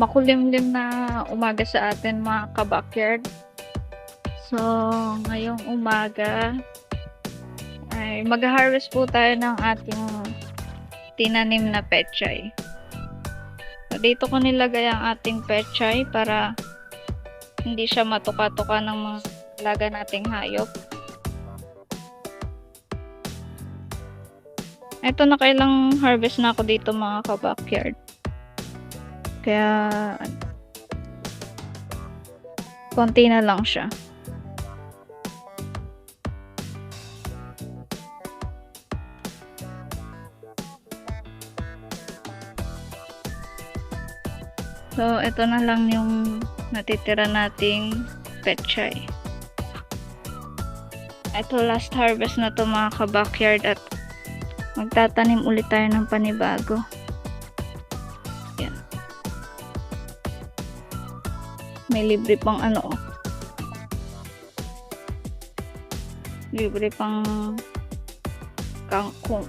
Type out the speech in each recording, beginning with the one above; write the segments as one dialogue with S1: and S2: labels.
S1: Makulimlim na umaga sa atin mga ka-backyard. So, ngayong umaga ay mag-harvest po tayo ng ating tinanim na pechay. So, dito ko nilagay ang ating pechay para hindi siya matuka-tuka ng mga alaga nating hayop. Ito, nakailang harvest na ako dito mga ka-backyard. Kaya konti na lang siya. So, ito na lang yung natitira nating pechay. Ito, last harvest na to mga ka-backyard at magtatanim ulit tayo ng panibago. Yan. May libre pang libre pang kangkong.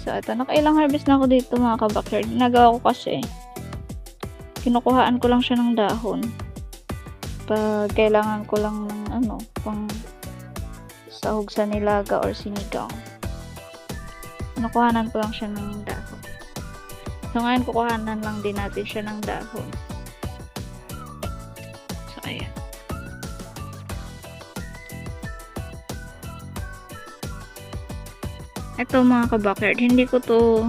S1: So, ito, nakailang harvest na ako dito mga ka-backyard. Nagawa ko kasi kinukuhaan ko lang siya ng dahon pag kailangan ko lang ng pang sahog sa nilaga or sinigang. Kinukuhanan ko lang siya ng dahon. So, ngayon kukuhanan lang din natin siya ng dahon. So, ayan. Ito mga ka-backyard, hindi ko to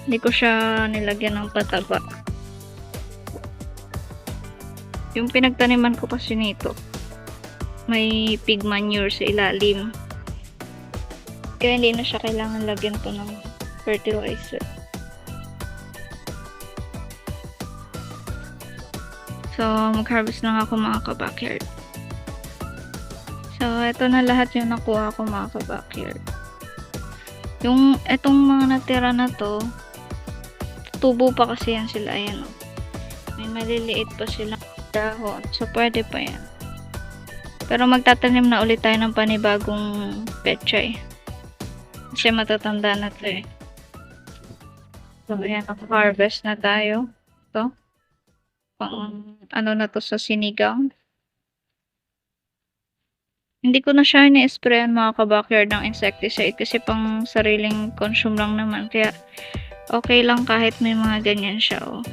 S1: hindi ko siya nilagyan ng pataba. Yung pinagtaniman ko kasi nito, may pig manure sa ilalim. Kaya hindi na siya kailangan lagyan to ng fertilizer. So, mag-harvest lang ako mga ka-backyard. So, ito na lahat yung nakuha ko mga ka-backyard. Yung etong mga natira na to, tubo pa kasi yan sila. Ayan o. May maliliit pa silang dahon. So, pwede pa yan. Pero magtatanim na ulit tayo ng panibagong pechay. Kasi matatanda na to eh. So, ayan. Harvest na tayo. Ito. Pang na to sa sinigang. Hindi ko na siya ini-sprayan mga ka-backyard ng insecticide kasi pang sariling consume lang naman. Kaya okay lang kahit may mga ganyan siya oh.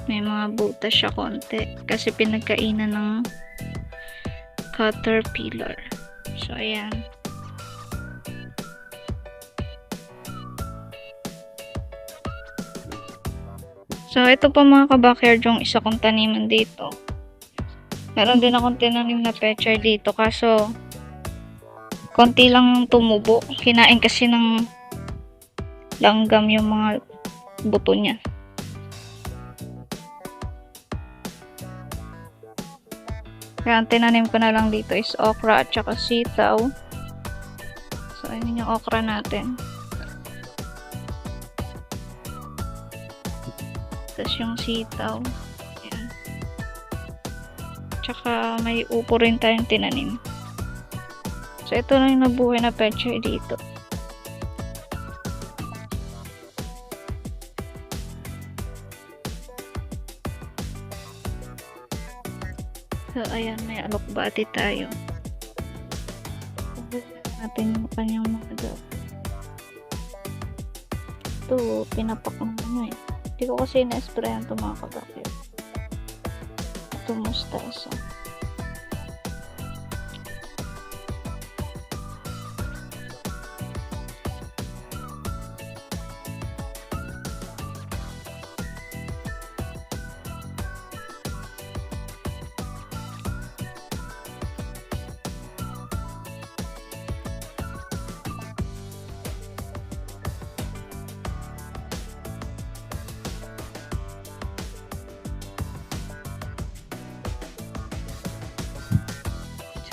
S1: May mga butas siya konti kasi pinagkainan ng caterpillar. So ayan. So ito pa mga ka-backyard yung isa kong taniman dito. Meron din akong tinanim na pechay dito kaso konti lang tumubo. Kinain kasi ng langgam yung mga buto niya. Kaya ang tinanim ko na lang dito is okra at saka sitaw. So ayun yung okra natin. Tapos yung sitaw. Tsaka may upo rin tayong tinanim. So, ito na yung nabuhay na pechay dito. So, ayan, may alokbati tayo. Pagbuhin natin yung kanyang mga daw. Ito, pinapak mo eh. Hindi ko kasi na-sprayan ito mga kabakit. Ito mustasa.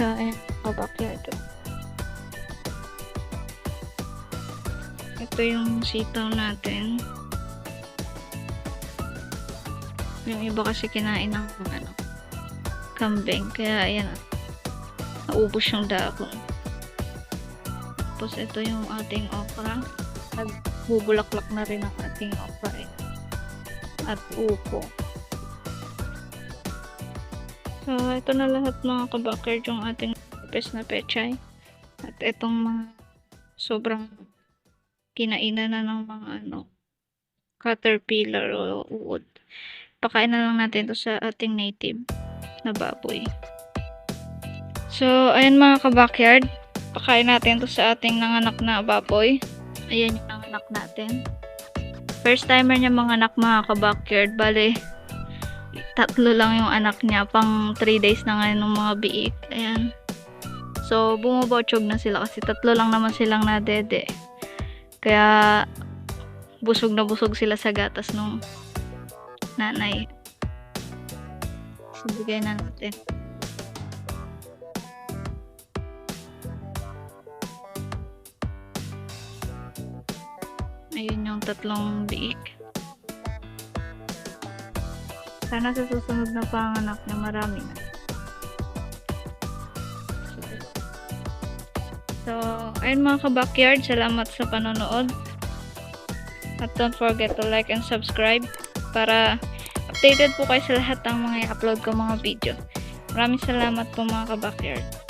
S1: So, ayan, backyard. Ito yung sitaw natin. Yung iba kasi kinain ng kambing. Kaya, ayan, naubos yung dahon. Tapos, ito yung ating okra. bubulaklak na rin ang ating okra at upo. So, ito na lahat mga kabakerd yung ating pepes na pechay. At itong mga sobrang kinainan na ng mga caterpillar o uod. Pakain na lang natin ito sa ating native na baboy. So, ayan mga kabackyard. Pakain natin ito sa ating nanganak na baboy. Ayan yung nanganak natin. First timer niya manganak mga kabackyard. Bale, 3 lang yung anak niya. Pang 3 days na ngayon ng mga biik. Ayan. So, bumabotsyog na sila kasi 3 lang naman silang nadede. Kaya, busog na busog sila sa gatas nung nanay. So, bigay na natin. Ayun yung 3 biik. Sana sa susunod na panganak niya marami na. So, ayun mga kabackyard, salamat sa panonood. At don't forget to like and subscribe para updated po kayo sa lahat ng mga i-upload ko mga video. Maraming salamat po mga kabackyard.